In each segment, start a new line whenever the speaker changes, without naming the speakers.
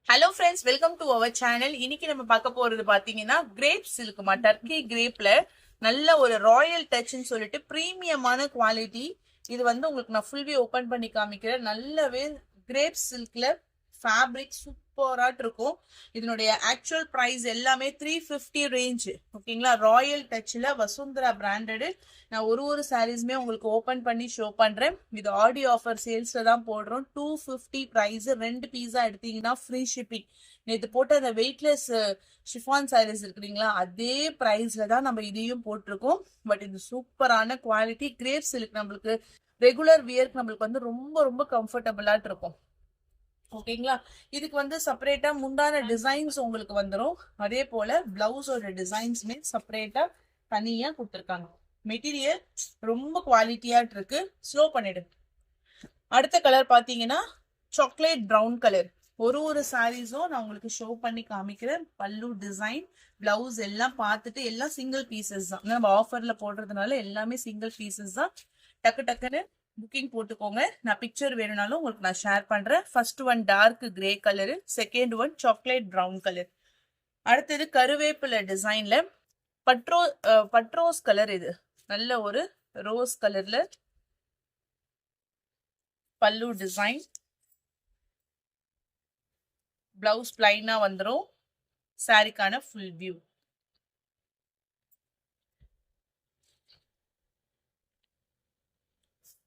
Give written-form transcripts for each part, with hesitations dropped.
Hello friends, welcome to our channel. இன்னைக்கு நம்ம பார்க்க போறது பாத்தீங்கன்னா கிரேப் சில்க்மா, டர்க்கி கிரேப்ல நல்ல ஒரு ராயல் டச்னு சொல்லிட்டு பிரீமியமான குவாலிட்டி. இது வந்து உங்களுக்கு நான் ஃபுல்வி ஓபன் பண்ணி காமிக்கிறேன். நல்லாவே கிரேப் சில்க்ல ஃபேப்ரிக் சூப்பராட் இருக்கும். இதனுடைய ஆக்சுவல் பிரைஸ் எல்லாமே 350 ரேஞ்ச். ஓகேங்களா? ராயல் டச்ல வசுந்தரா பிராண்டட். நான் ஒரு சாரீஸ்மே உங்களுக்கு ஓபன் பண்ணி ஷோ பண்றேன். இது ஆடி ஆஃபர் சேல்ஸ்ல தான் போடுறோம். 250 பிரைஸ். 2 பீஸா எடுத்தீங்கன்னா ஃப்ரீ ஷிப்பிங். நேற்று போட்ட அந்த வெயிட்லெஸ் ஷிஃபான் சாரீஸ் இருக்குங்களா, அதே பிரைஸ்ல தான் நம்ம இதையும் போட்டிருக்கோம். பட் இது சூப்பரான குவாலிட்டி. கிரேப் சில்க் நம்மளுக்கு ரெகுலர் வியர்க்கு நம்மளுக்கு வந்து ரொம்ப ரொம்ப கம்ஃபர்டபுளாட் இருக்கும். ஓகேங்களா? இதுக்கு வந்து செப்பரேட்டா முந்தான டிசைன்ஸ் உங்களுக்கு வந்துடும். அதே போல பிளவுஸோட டிசைன்ஸ்மே செப்பரேட்டா தனியா கொடுத்துருக்காங்க. மெட்டீரியல் ரொம்ப குவாலிட்டியாட் இருக்கு. ஸ்லோ பண்ணிடு. அடுத்த கலர் பாத்தீங்கன்னா சாக்லேட் பிரவுன் கலர். ஒரு சாரீஸும் நான் உங்களுக்கு ஷோ பண்ணி காமிக்கிறேன். பல்லு டிசைன், பிளவுஸ் எல்லாம் பார்த்துட்டு எல்லாம் சிங்கிள் பீசஸ் தான். நம்ம ஆஃபர்ல போடுறதுனால எல்லாமே சிங்கிள் பீசஸ் தான். டக்கு டக்குன்னு புக்கிங் போட்டுக்கோங்க. நான் பிக்சர் வேணும்னாலும் உங்களுக்கு நான் ஷேர் பண்றேன். First one dark grey colour, second one chocolate brown colour. அடுத்தது கருவேப்பிலை டிசைன்ல பட்ரோஸ் கலர். இது நல்ல ஒரு ரோஸ் கலர்ல பல்லு டிசைன். பிளவுஸ் பிளைனா வந்துடும். சாரிக்கான ஃபுல் வியூ.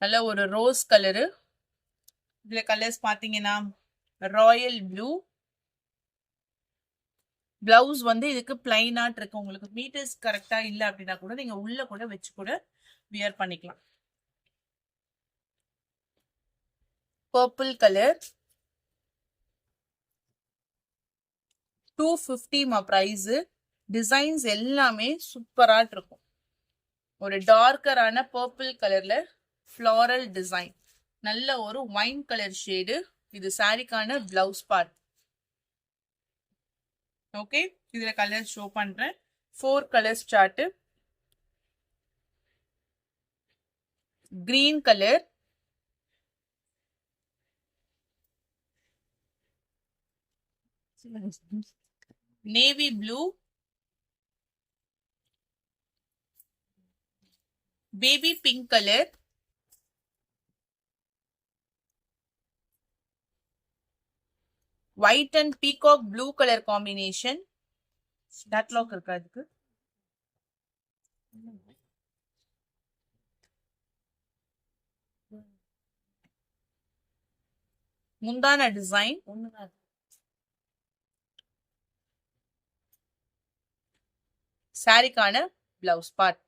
நல்ல ஒரு ரோஸ் கலரு. இதுல கலர்ஸ் பாத்தீங்கன்னா ராயல் ப்ளூ. பிளவுஸ் வந்து இதுக்கு பிளைனாட் இருக்கு. உங்களுக்கு மீட்டர்ஸ் கரெக்டா இல்ல அப்படின்னா கூட நீங்க உள்ள கூட வச்சு கூட வியர் பண்ணிக்கலாம். Purple colour. 250 பிரைஸ். டிசைன்ஸ் எல்லாமே சூப்பராட் இருக்கும். ஒரு டார்க்கரான பர்பிள் கலர்ல ஃப்ளாரல் டிசைன். நல்ல ஒரு ஒயின் கலர் ஷேடு. இது சாரிக்கான பிளவுஸ் பார்ட். ஓகே, இதுல கலர் ஷோ பண்றேன். 4 colours chart. Green colour, navy blue, baby pink colour, white and peacock blue colour combination. Catalogue இருக்கா இதுக்கு? முந்தான டிசைன். சாரிக்கான பிளவுஸ் பார்ட்.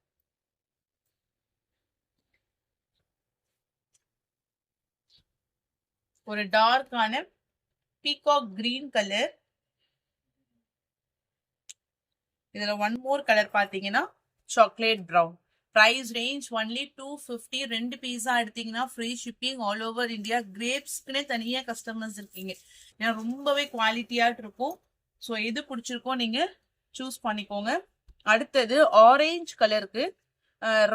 ஒரு டார்க்கான பீகாக் கிரீன் கலர். இதுல ஒன் மோர் கலர் பாத்தீங்கன்னா chocolate brown. Price range only 250. 2 பீஸா எடுத்தீங்கன்னா free shipping all over India. கிரேப்ஸ்க்குன்னே தனியா கஸ்டமர்ஸ் இருக்கீங்க. ஏன்னா ரொம்பவே குவாலிட்டியாட் இருக்கும். ஸோ எது பிடிச்சிருக்கோ நீங்க சூஸ் பண்ணிக்கோங்க. அடுத்தது ஆரஞ்சு கலருக்கு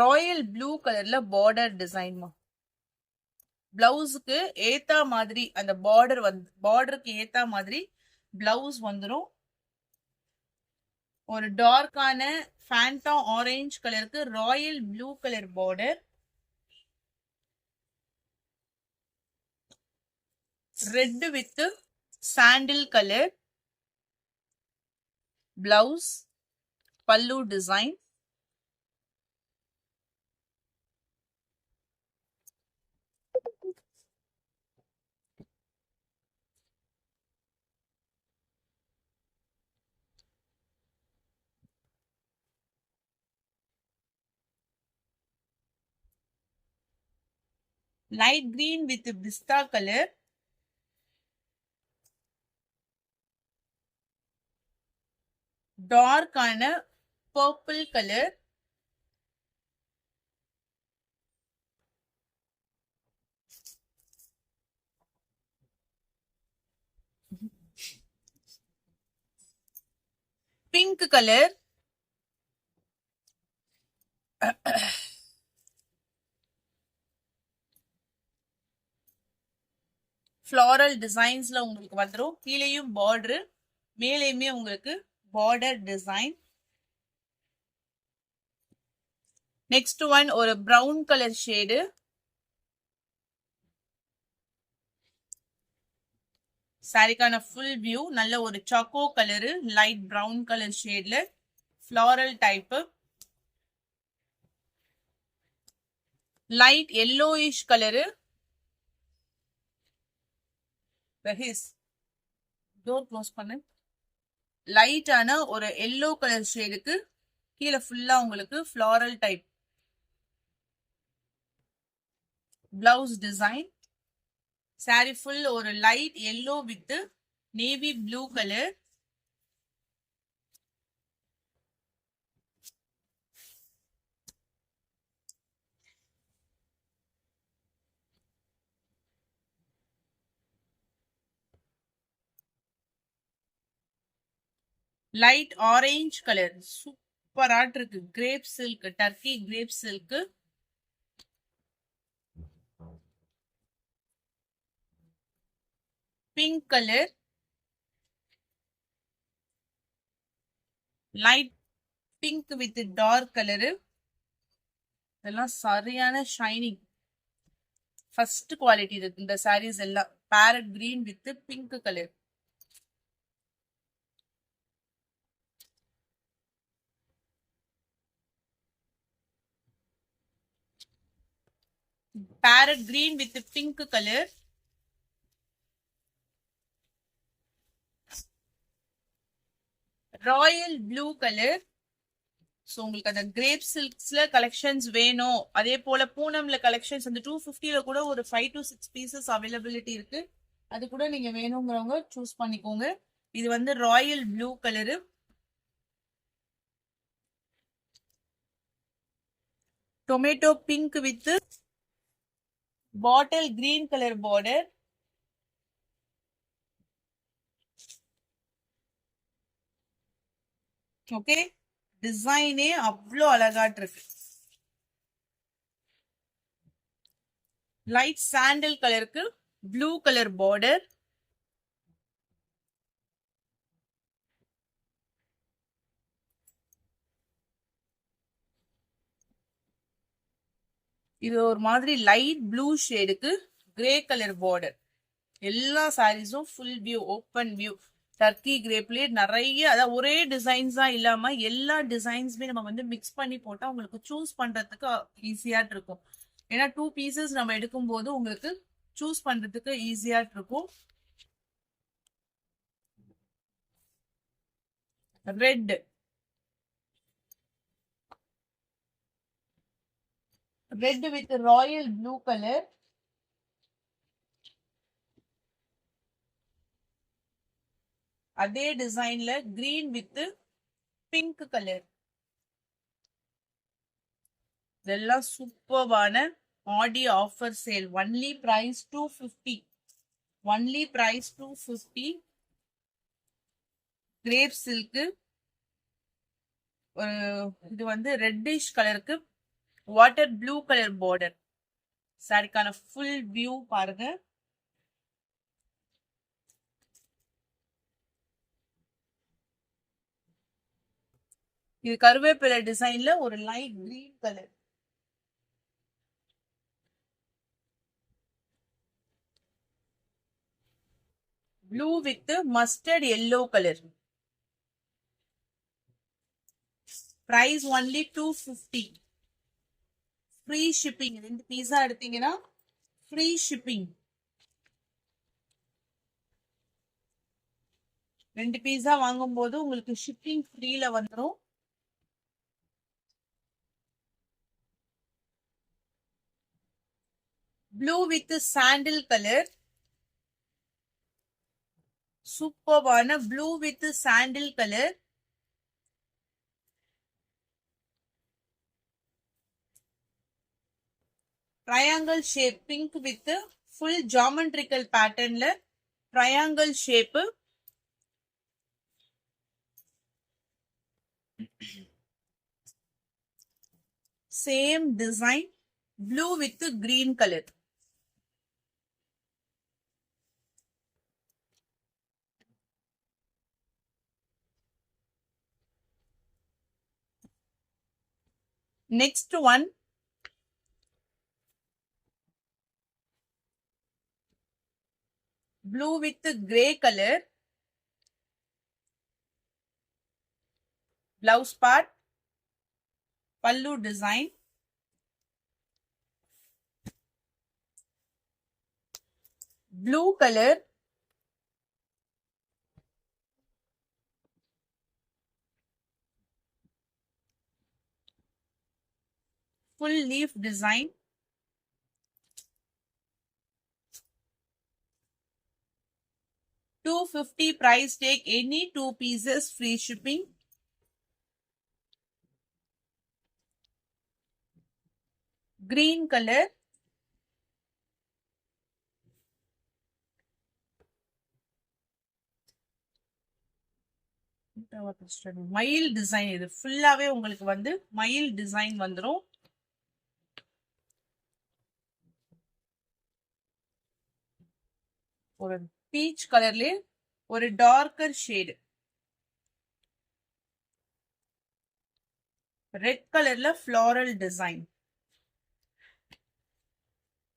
ராயல் ப்ளூ கலர்ல பார்டர் டிசைன்மா. பிளவுஸுக்கு ஏத்தா மாதிரி அந்த பார்டருக்கு ஏத்தா மாதிரி பிளவுஸ் வந்துடும். ஒரு டார்க்கான ஃபேண்டா ஆரஞ்சு கலருக்கு royal blue colour border. Red with sandal colour blouse. Pallu design. Light green with பிஸ்தா கலர். டார்க்கான purple colour. Pink colour. Floral டிசைன்ஸ்ல உங்களுக்கு வந்துடும். கீழேயும் பார்டர், மேலேயுமே உங்களுக்கு பார்டர் டிசைன். நெக்ஸ்ட் ஒன் ஒரு பிரவுன் கலர் ஷேடு. சாரிக்கான ஃபுல் வியூ நல்ல ஒரு choco colour, light brown colour ஷேட்ல floral type. Light yellowish colour. Door close பண்ணு. லைட்டான ஒரு எல்லோ கலர் ஷேடுக்கு கீழே ஃபுல்லா உங்களுக்கு floral type blouse design. Sari full ஒரு light yellow with navy blue colour. Light orange colour சூப்பராட் இருக்கு. Crepe silk, Turkey crepe silk. Pink colour, light pink with dark colour. இதெல்லாம் சரியான ஷைனிங், ஃபர்ஸ்ட் குவாலிட்டி இருக்கு இந்த சாரீஸ் எல்லாம். Parrot green with pink colour. Parrot green with pink colour. Royal blue colour. So உங்களுக்கு அந்த grape சில்க்ஸ்ல collections வேணும், அதே போல பூனம்ல கலெக்ஷன்ஸ் வந்து 250ல கூட ஒரு 5 to 6 பீசஸ் அவைலபிலிட்டி இருக்கு. அது கூட நீங்க வேணுங்கிறவங்க சூஸ் பண்ணிக்கோங்க. இது வந்து royal blue colour. Tomato pink with bottle green colour border. Okay, டிசைனே அவ்வளோ அழகாட்டு இருக்கு. லைட் சாண்டல் கலருக்கு ப்ளூ கலர் பார்டர். இது ஒரு மாதிரி லைட் ப்ளூ ஷேடுக்கு கிரே கலர் பார்டர். எல்லா சாரீஸும் full view, open view. Turkey கிரேப்லயே நிறைய, அதாவது ஒரே டிசைன்ஸ் தான் இல்லாம எல்லா டிசைன்ஸுமே நம்ம வந்து மிக்ஸ் பண்ணி போட்டா உங்களுக்கு சூஸ் பண்றதுக்கு ஈஸியா இருக்கும். ஏன்னா 2 பீசஸ் நம்ம எடுக்கும் போது உங்களுக்கு சூஸ் பண்றதுக்கு ஈஸியா இருக்கும். Red, red with royal blue colour. அதே டிசைன்ல கிரீன் வித் பிங்க் கலர். இதெல்லாம் சூப்பர்வான Aadi offer sale. Only price 250. Only price 250. Crepe silk. இது வந்து ரெட்டிஷ் கலருக்கு வாட்டர் ப்ளூ கலர் பார்டர். சாரிக்கான ஃபுல் வியூ பாருங்க. இது கருவேப்பிலை டிசைன்ல ஒரு light green colour. Blue with mustard yellow colour. Price only 250. Free shipping. 2 பீஸா எடுத்தீங்கன்னா ஃப்ரீ ஷிப்பிங். 2 பீஸா வாங்கும் போது உங்களுக்கு ஷிப்பிங் ஃப்ரீல வந்துடும். Blue with sandal colour. சூப்பர்வான blue with sandal colour. Triangle shape pink with full geometrical பேட்டர்ன்ல triangle shape. Same design blue with green colour. Next one, blue with grey color. Blouse part, pallu design. Blue color. Full leaf design. $250 price tag, any 2 pieces free shipping. Green color. மயில் design, இது ஃபுல்லாவே உங்களுக்கு வந்து மயில் design வந்துரும். ஒரு peach கலர்லயே ஒரு டார்க்கர் ஷேடு, ரெட் கலர்ல floral design,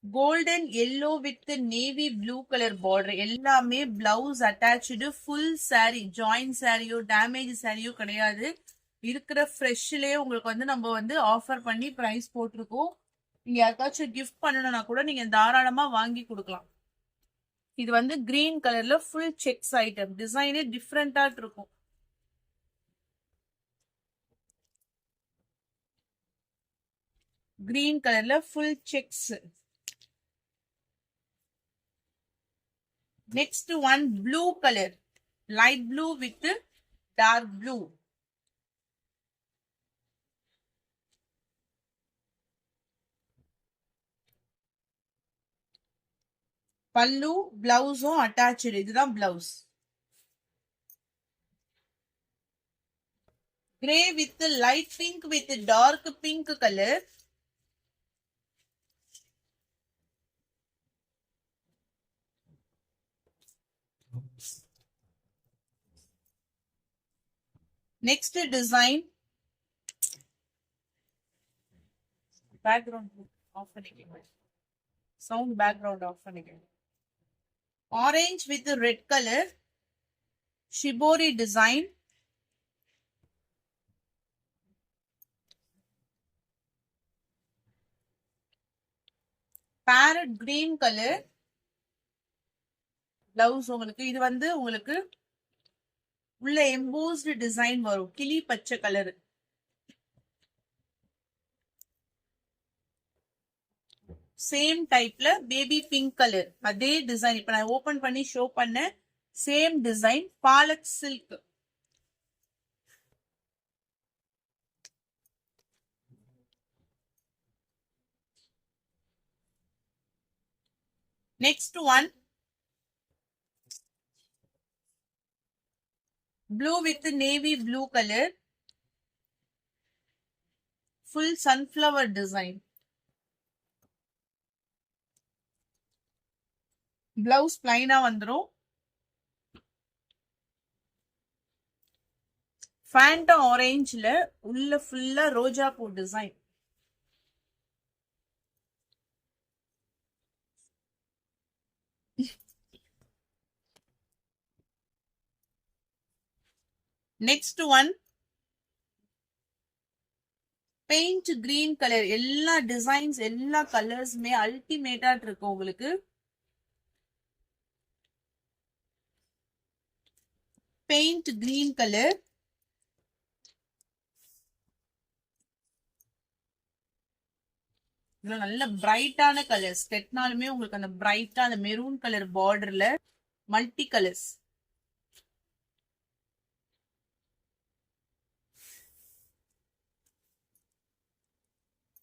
golden yellow with navy blue colour border. எல்லாமே blouse attach, full sari, join சாரியோ டேமேஜ் சாரியோ கிடையாது. இருக்கிற ஃப்ரெஷ்லயே உங்களுக்கு வந்து நம்ம வந்து ஆஃபர் பண்ணி பிரைஸ் போட்டிருக்கோம். நீங்க யாருக்காச்சும் கிஃப்ட் பண்ணணும்னா கூட நீங்க தாராளமா வாங்கி கொடுக்கலாம். இது வந்து கிரீன் கலர்ல ஃபுல் செக்ஸ் ஐட்டம், டிசைனே டிஃப்ரெண்டா இருக்கும். கிரீன் கலர்ல full sex. Next one, blue color, light blue with dark blue. பல்லு பிளவுஸும் அட்டாச்சு, இதுதான் blouse. Grey with light pink with dark pink color. Next design, background off பண்ணிக்கங்க, sound background off பண்ணிக்கங்க. Orange with red color, shibori design. Parrot green color blouse. உங்களுக்கு இது வந்து உங்களுக்கு உள்ள embossed design வரும், கிளி பச்சை கலர். சேம் டைப்ல பேபி பிங்க் கலர், அதே டிசைன். இப்ப நான் ஓபன் பண்ணி ஷோ பண்ண சேம் டிசைன், பாலக் silk. Next one, blue with navy blue color, full sunflower design. Blouse plain வந்துரும். ஃபேண்டா ஆரஞ்சுல உள்ள ஃபுல்லா ரோஜா பூ design. Next one, paint green colour. எல்லா டிசைன்ஸ் எல்லா கலர்ஸுமே அல்டிமேட்டா இருக்கும் உங்களுக்கு. பெயிண்ட் கிரீன் கலர், இதுல நல்ல பிரைட்டான கலர்ஸ். கெட்டினாலுமே உங்களுக்கு அந்த பிரைட்டா அந்த மெரூன் கலர் பார்டர்ல மல்டி கலர்ஸ்.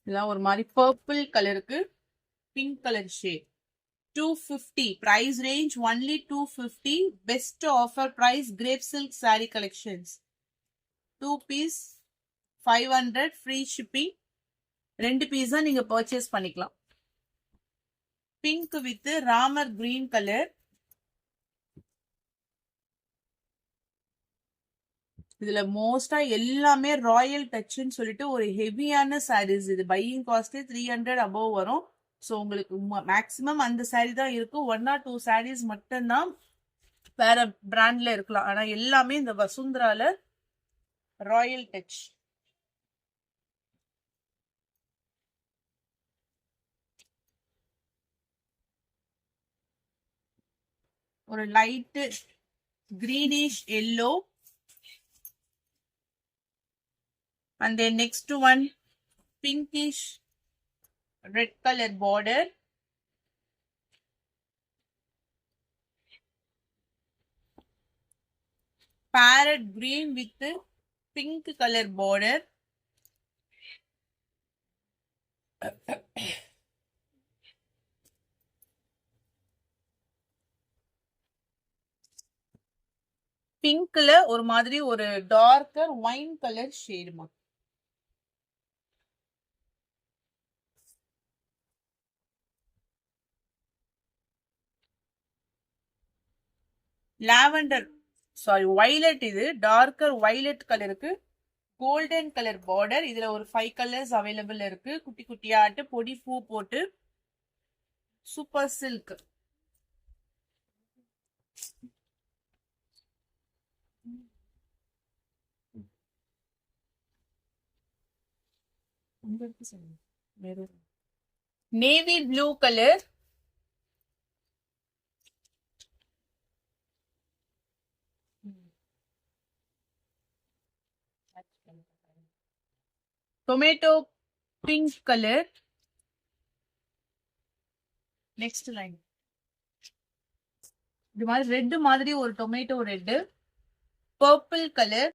இதெல்லாம் ஒரு மாதிரி பர்பிள் கலருக்கு pink colour shade. 250 price range, only 250. Best offer price, grape silk saree collections. 2 piece 500 free shipping. 2 piece நீங்க purchase பண்ணிக்கலாம். Pink with Ramar green color. இதுல மோஸ்டா எல்லாமே ராயல் டச்னு சொல்லிட்டு ஒரு ஹெவியான சாரீஸ். இது பையிங் காஸ்டே 300 அபவ் வரும். ஸோ உங்களுக்கு மேக்சிமம் அந்த சாரீ தான் இருக்கும். 1 or 2 சாரீஸ் மட்டும்தான் வேற பிராண்ட்ல இருக்கலாம். ஆனா எல்லாமே இந்த வசுந்தரால ராயல் டச். ஒரு light greenish yellow. And then next one pinkish red color border. Parrot green with pink color border. பிங்க்ல ஒரு மாதிரி ஒரு டார்க்கர் ஒயின் கலர் ஷேடுமா. Lavender sari violet. இது டார்க்கர் வைலட் கலருக்கு கோல்டன் கலர் பார்டர். இதுல ஒரு 5 கலர்ஸ் அவைலபிள் இருக்கு. குட்டி குட்டியாட்டு பொடி பூ போட்டு super silk. Navy blue colour. Tomato pink colour. Next line இது மாதிரி ரெட் மாதிரி ஒரு டொமேட்டோ ரெட். Purple colour.